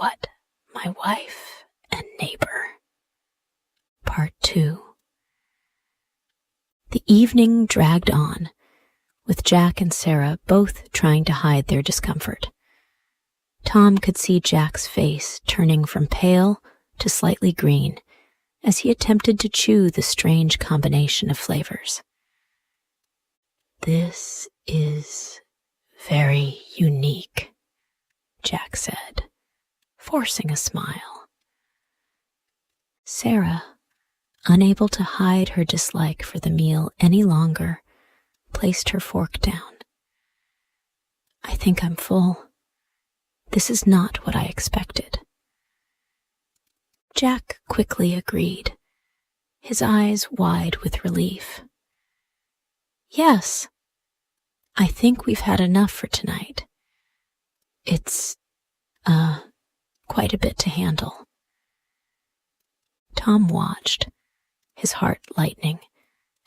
What My Wife and Neighbor. Part 2. The evening dragged on, with Jack and Sarah both trying to hide their discomfort. Tom could see Jack's face turning from pale to slightly green as he attempted to chew the strange combination of flavors. "This is very unique," Jack said, forcing a smile. Sarah, unable to hide her dislike for the meal any longer, placed her fork down. "I think I'm full. This is not what I expected." Jack quickly agreed, his eyes wide with relief. "Yes, I think we've had enough for tonight. It's, quite a bit to handle." Tom watched, his heart lightening,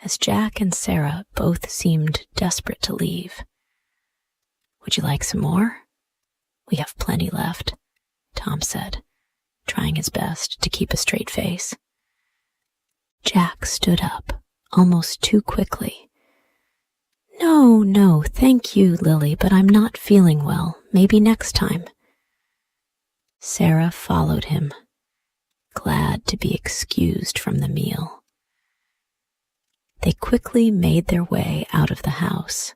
as Jack and Sarah both seemed desperate to leave. "Would you like some more? We have plenty left," Tom said, trying his best to keep a straight face. Jack stood up, almost too quickly. No, thank you, Lily, but I'm not feeling well. Maybe next time." Sarah followed him, glad to be excused from the meal. They quickly made their way out of the house,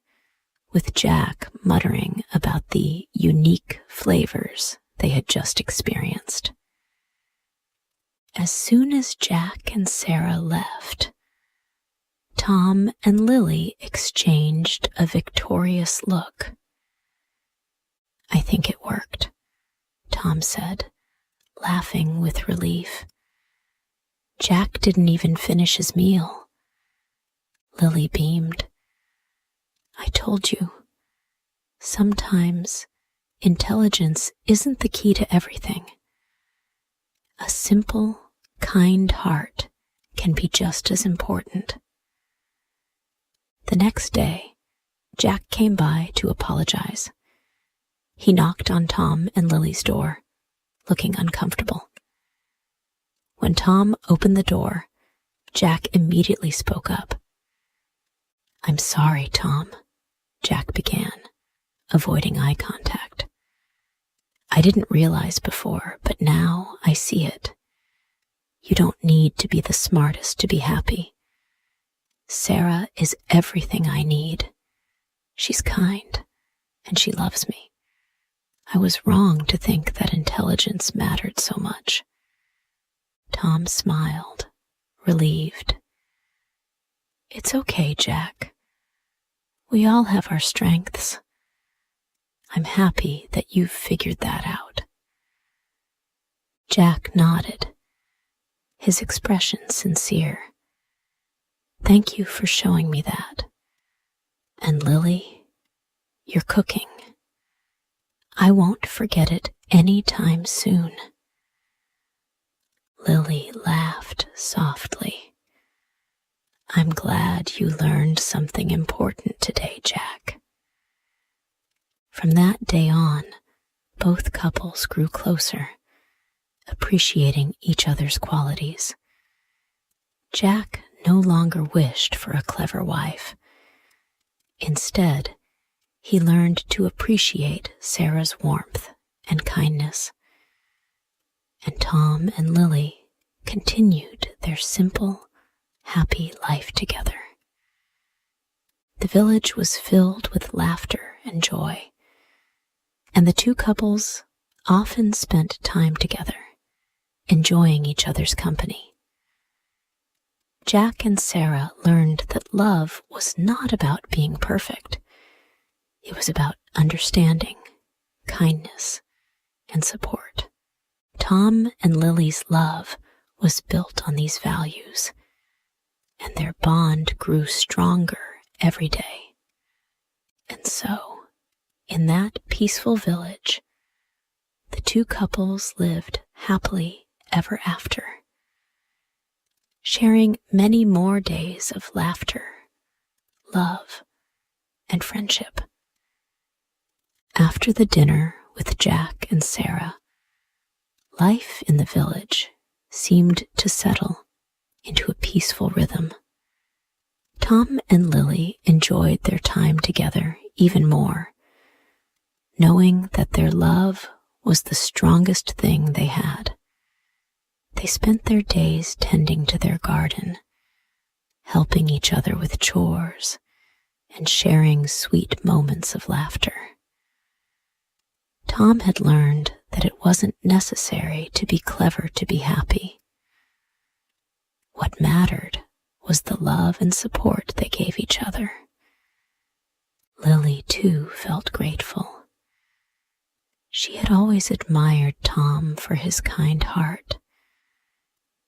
with Jack muttering about the unique flavors they had just experienced. As soon as Jack and Sarah left, Tom and Lily exchanged a victorious look. "I think it worked," Tom said, laughing with relief. "Jack didn't even finish his meal." Lily beamed. "I told you, sometimes intelligence isn't the key to everything. A simple, kind heart can be just as important." The next day, Jack came by to apologize. He knocked on Tom and Lily's door, looking uncomfortable. When Tom opened the door, Jack immediately spoke up. "I'm sorry, Tom," Jack began, avoiding eye contact. "I didn't realize before, but now I see it. You don't need to be the smartest to be happy. Sarah is everything I need. She's kind, and she loves me. I was wrong to think that intelligence mattered so much." Tom smiled, relieved. "It's okay, Jack. We all have our strengths. I'm happy that you've figured that out." Jack nodded, his expression sincere. "Thank you for showing me that. And Lily, your cooking. I won't forget it any time soon." Lily laughed softly. "I'm glad you learned something important today, Jack." From that day on, both couples grew closer, appreciating each other's qualities. Jack no longer wished for a clever wife. Instead, he learned to appreciate Sarah's warmth and kindness. And Tom and Lily continued their simple, happy life together. The village was filled with laughter and joy, and the two couples often spent time together, enjoying each other's company. Jack and Sarah learned that love was not about being perfect. It was about understanding, kindness, and support. Tom and Lily's love was built on these values, and their bond grew stronger every day. And so, in that peaceful village, the two couples lived happily ever after, sharing many more days of laughter, love, and friendship. After the dinner with Jack and Sarah, Life in the village seemed to settle into a peaceful rhythm. Tom and Lily enjoyed their time together even more, knowing that their love was the strongest thing they had. They spent their days tending to their garden, helping each other with chores, and sharing sweet moments of laughter. Tom had learned that it wasn't necessary to be clever to be happy. What mattered was the love and support they gave each other. Lily, too, felt grateful. She had always admired Tom for his kind heart,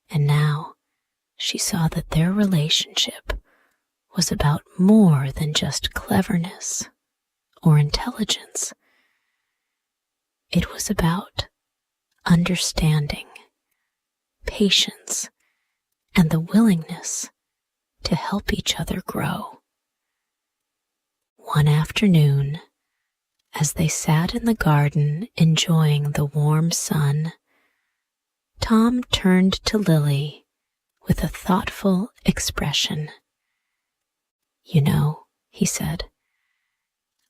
and now she saw that their relationship was about more than just cleverness or intelligence. It was about understanding, patience, and the willingness to help each other grow. One afternoon, as they sat in the garden enjoying the warm sun, Tom turned to Lily with a thoughtful expression. "You know," he said,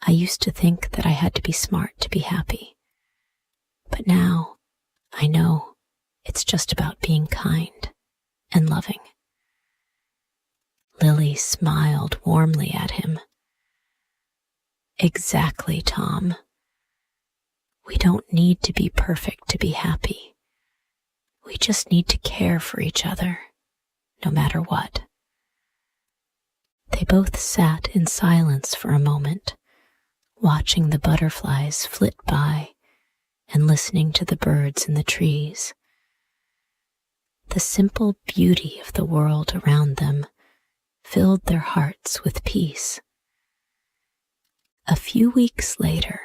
"I used to think that I had to be smart to be happy. But now I know it's just about being kind and loving." Lily smiled warmly at him. "Exactly, Tom. We don't need to be perfect to be happy. We just need to care for each other, no matter what." They both sat in silence for a moment, watching the butterflies flit by and listening to the birds in the trees. The simple beauty of the world around them filled their hearts with peace. A few weeks later,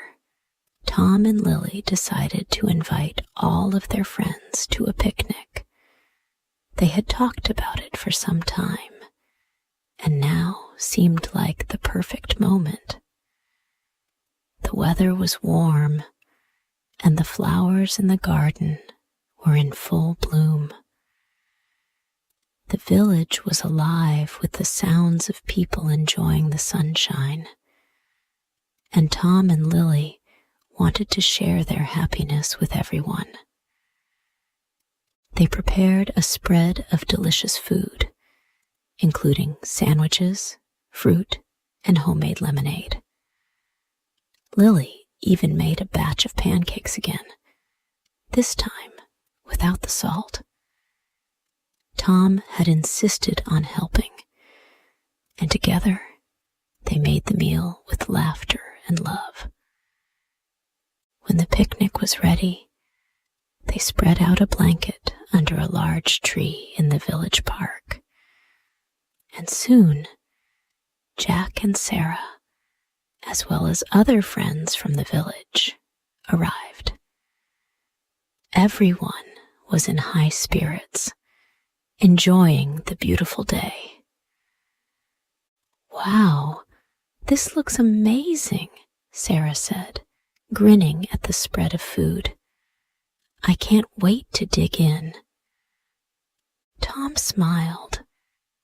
Tom and Lily decided to invite all of their friends to a picnic. They had talked about it for some time, and now seemed like the perfect moment. The weather was warm, and the flowers in the garden were in full bloom. The village was alive with the sounds of people enjoying the sunshine, and Tom and Lily wanted to share their happiness with everyone. They prepared a spread of delicious food, including sandwiches, fruit, and homemade lemonade. Lily even made a batch of pancakes again, this time without the salt. Tom had insisted on helping, and together they made the meal with laughter and love. When the picnic was ready, they spread out a blanket under a large tree in the village park. And soon, Jack and Sarah, as well as other friends from the village, arrived. Everyone was in high spirits, enjoying the beautiful day. "Wow, this looks amazing," Sarah said, grinning at the spread of food. "I can't wait to dig in." Tom smiled,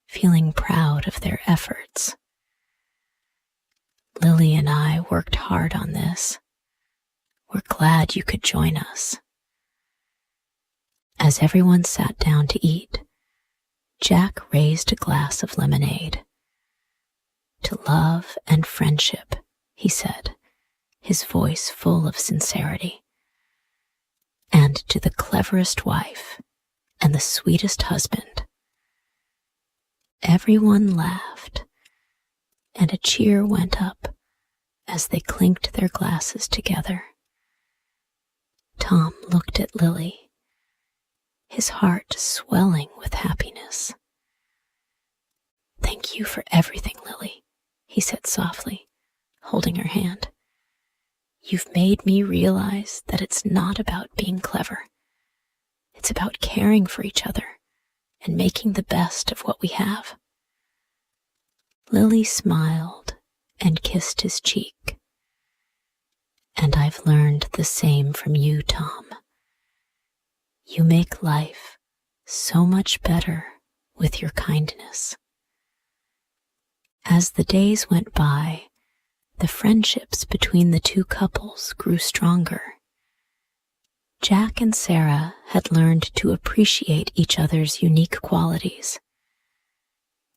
feeling proud of their efforts. "Lily and I worked hard on this. We're glad you could join us." As everyone sat down to eat, Jack raised a glass of lemonade. "To love and friendship," he said, his voice full of sincerity. "And to the cleverest wife and the sweetest husband." Everyone laughed, and a cheer went up as they clinked their glasses together. Tom looked at Lily, his heart swelling with happiness. "Thank you for everything, Lily," he said softly, holding her hand. "You've made me realize that it's not about being clever. It's about caring for each other and making the best of what we have." Lily smiled and kissed his cheek. "And I've learned the same from you, Tom. You make life so much better with your kindness. As the days went by, the friendships between the two couples grew stronger. Jack and Sarah had learned to appreciate each other's unique qualities.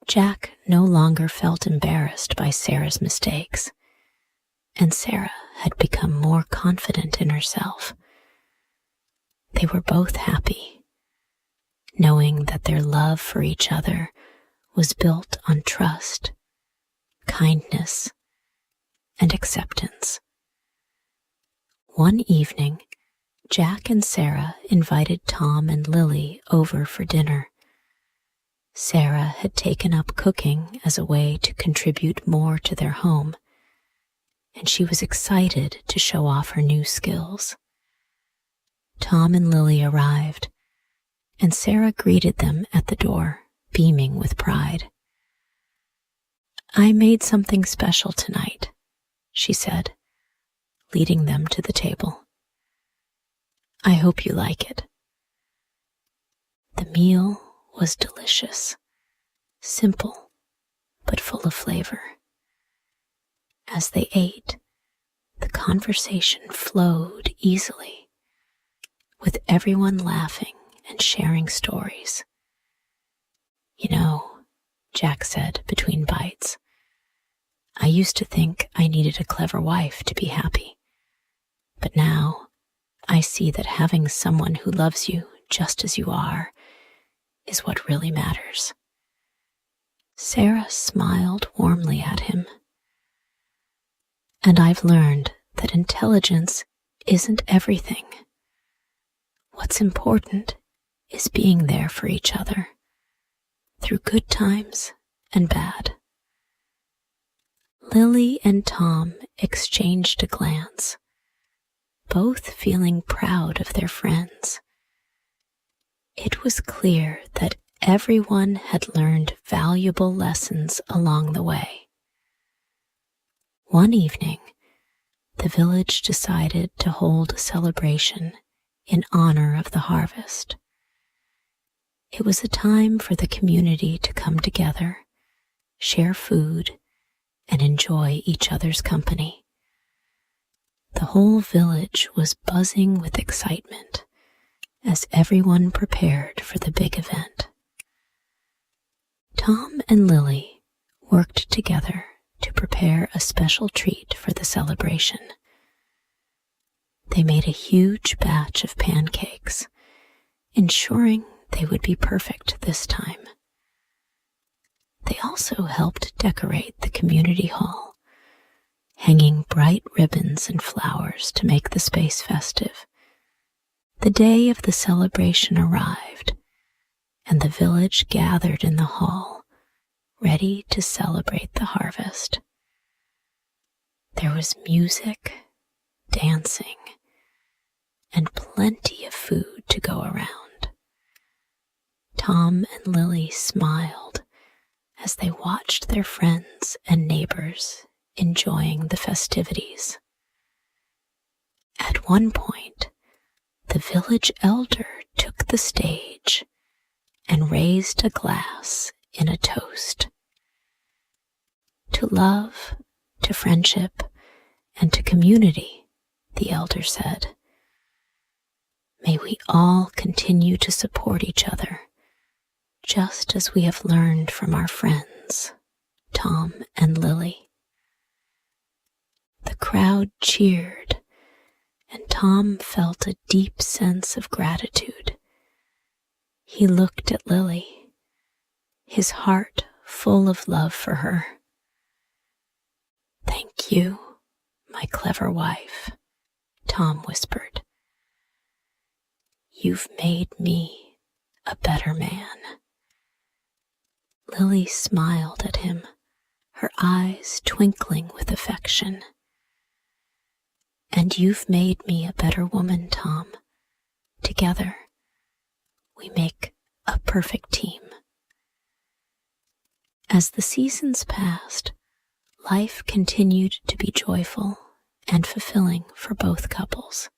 Jack no longer felt embarrassed by Sarah's mistakes, and Sarah had become more confident in herself. They were both happy, knowing that their love for each other was built on trust, kindness, and acceptance. One evening, Jack and Sarah invited Tom and Lily over for dinner. Sarah had taken up cooking as a way to contribute more to their home, and she was excited to show off her new skills. Tom and Lily arrived, and Sarah greeted them at the door, beaming with pride. "I made something special tonight," she said, leading them to the table. "I hope you like it." The meal was delicious, simple, but full of flavor. As they ate, the conversation flowed easily, with everyone laughing and sharing stories. "You know," Jack said between bites, "I used to think I needed a clever wife to be happy. But now I see that having someone who loves you just as you are is what really matters." Sarah smiled warmly at him. "And I've learned that intelligence isn't everything. What's important is being there for each other, through good times and bad." Lily and Tom exchanged a glance, both feeling proud of their friends. It was clear that everyone had learned valuable lessons along the way. One evening, the village decided to hold a celebration in honor of the harvest. It was a time for the community to come together, share food, and enjoy each other's company. The whole village was buzzing with excitement as everyone prepared for the big event. Tom and Lily worked together to prepare a special treat for the celebration. They made a huge batch of pancakes, ensuring they would be perfect this time. They also helped decorate the community hall, hanging bright ribbons and flowers to make the space festive. The day of the celebration arrived, and the village gathered in the hall, ready to celebrate the harvest. There was music, dancing, and plenty of food to go around. Tom and Lily smiled as they watched their friends and neighbors enjoying the festivities. At one point, the village elder took the stage and raised a glass in a toast. "To love, to friendship, and to community," the elder said. "May we all continue to support each other, just as we have learned from our friends, Tom and Lily." The crowd cheered, and Tom felt a deep sense of gratitude. He looked at Lily, his heart full of love for her. "Thank you, my clever wife," Tom whispered. "You've made me a better man." Lily smiled at him, her eyes twinkling with affection. "And you've made me a better woman, Tom. Together, we make a perfect team." As the seasons passed, life continued to be joyful and fulfilling for both couples.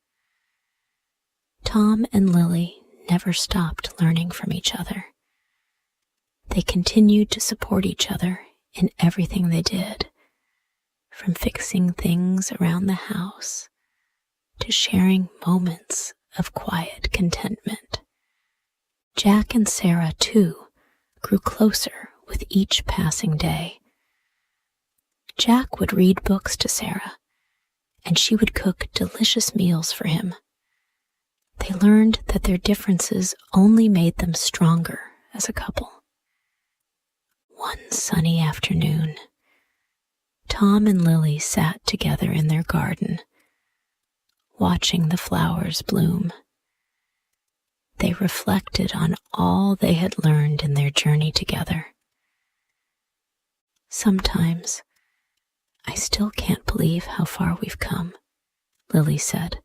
Tom and Lily never stopped learning from each other. They continued to support each other in everything they did, from fixing things around the house to sharing moments of quiet contentment. Jack and Sarah, too, grew closer with each passing day. Jack would read books to Sarah, and she would cook delicious meals for him. They learned that their differences only made them stronger as a couple. One sunny afternoon, Tom and Lily sat together in their garden, watching the flowers bloom. They reflected on all they had learned in their journey together. "Sometimes I still can't believe how far we've come," Lily said,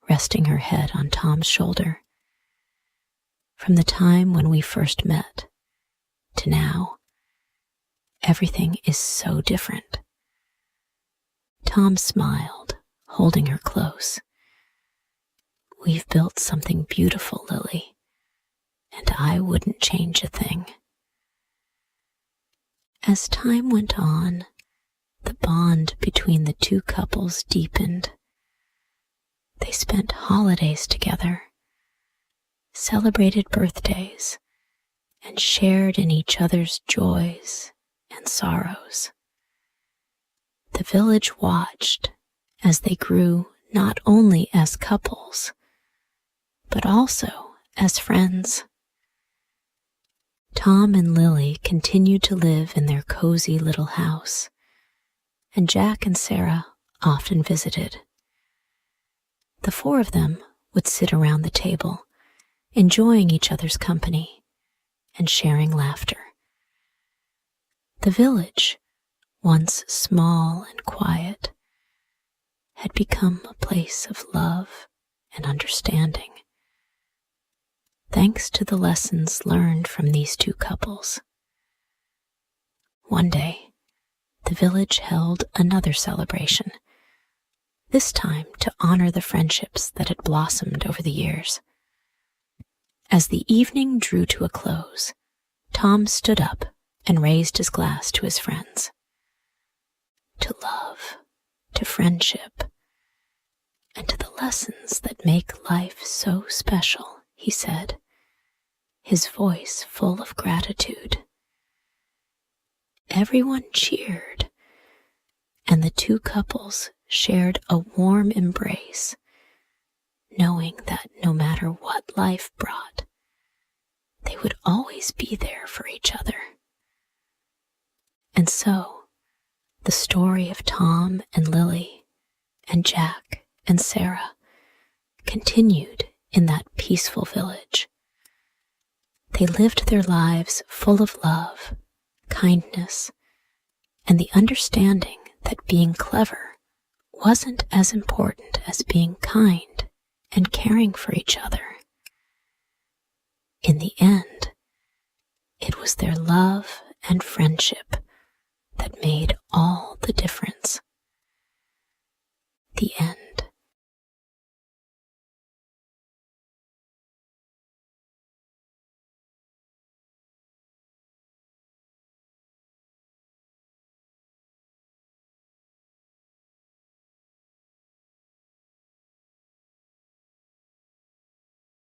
resting her head on Tom's shoulder. "From the time when we first met to now, everything is so different." Tom smiled, holding her close. "We've built something beautiful, Lily, and I wouldn't change a thing." As time went on, the bond between the two couples deepened. They spent holidays together, celebrated birthdays, and shared in each other's joys and sorrows. The village watched as they grew not only as couples, but also as friends. Tom and Lily continued to live in their cozy little house, and Jack and Sarah often visited. The four of them would sit around the table, enjoying each other's company and sharing laughter. The village, once small and quiet, had become a place of love and understanding, thanks to the lessons learned from these two couples. One day, the village held another celebration, this time to honor the friendships that had blossomed over the years. As the evening drew to a close, Tom stood up and raised his glass to his friends. "To love, to friendship, and to the lessons that make life so special," he said, his voice full of gratitude. Everyone cheered, and the two couples shared a warm embrace, knowing that no matter what life brought, they would always be there for each other. And so, the story of Tom and Lily and Jack and Sarah continued in that peaceful village. They lived their lives full of love, kindness, and the understanding that being clever wasn't as important as being kind and caring for each other. In the end, it was their love and friendship that made all the difference. The end.